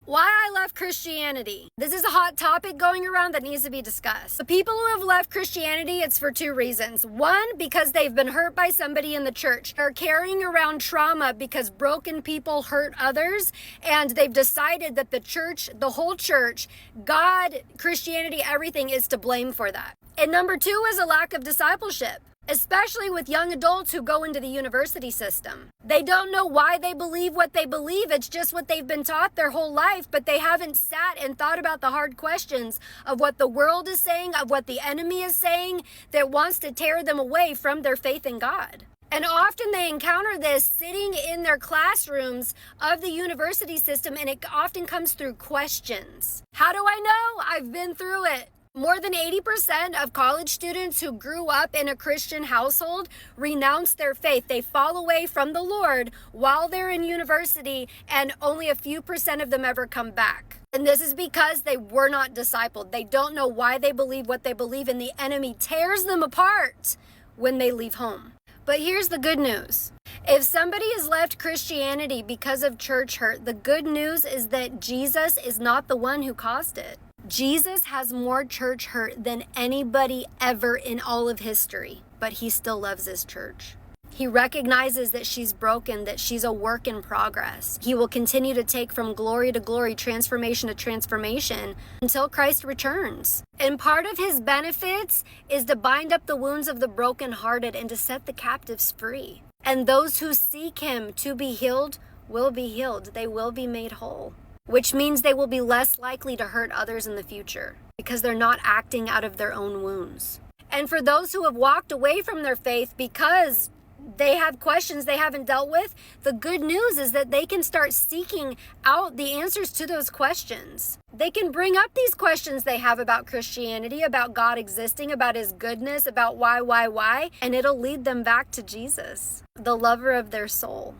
Why I left Christianity. This is a hot topic going around that needs to be discussed. The people who have left Christianity, it's for two reasons. One, because they've been hurt by somebody in the church. They're carrying around trauma because broken people hurt others, and they've decided that the church, the whole church, God, Christianity, everything is to blame for that. And number two is a lack of discipleship, especially with young adults who go into the university system. They don't know why they believe what they believe. It's just what they've been taught their whole life, but they haven't sat and thought about the hard questions of what the world is saying, of what the enemy is saying that wants to tear them away from their faith in God. And often they encounter this sitting in their classrooms of the university system, and it often comes through questions. How do I know? I've been through it. More than 80% of college students who grew up in a Christian household renounce their faith. They fall away from the Lord while they're in university, and only a few percent of them ever come back. And this is because they were not discipled. They don't know why they believe what they believe, and the enemy tears them apart when they leave home. But here's the good news. If somebody has left Christianity because of church hurt, the good news is that Jesus is not the one who caused it. Jesus has more church hurt than anybody ever in all of history, but he still loves his church. He recognizes that she's broken, that she's a work in progress. He will continue to take from glory to glory, transformation to transformation until Christ returns. And part of his benefits is to bind up the wounds of the brokenhearted and to set the captives free. And those who seek him to be healed will be healed. They will be made whole, which means they will be less likely to hurt others in the future because they're not acting out of their own wounds. And for those who have walked away from their faith because they have questions they haven't dealt with, the good news is that they can start seeking out the answers to those questions. They can bring up these questions they have about Christianity, about God existing, about his goodness, about why, and it'll lead them back to Jesus, the lover of their soul.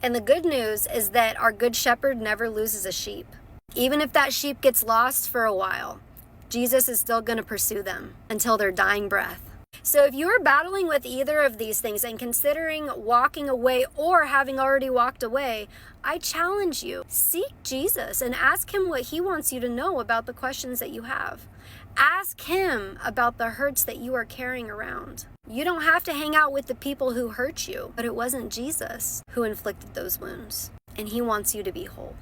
And the good news is that our good shepherd never loses a sheep. Even if that sheep gets lost for a while, Jesus is still going to pursue them until their dying breath. So if you're battling with either of these things and considering walking away or having already walked away, I challenge you, seek Jesus and ask him what he wants you to know about the questions that you have. Ask him about the hurts that you are carrying around. You don't have to hang out with the people who hurt you, but it wasn't Jesus who inflicted those wounds, and he wants you to be whole.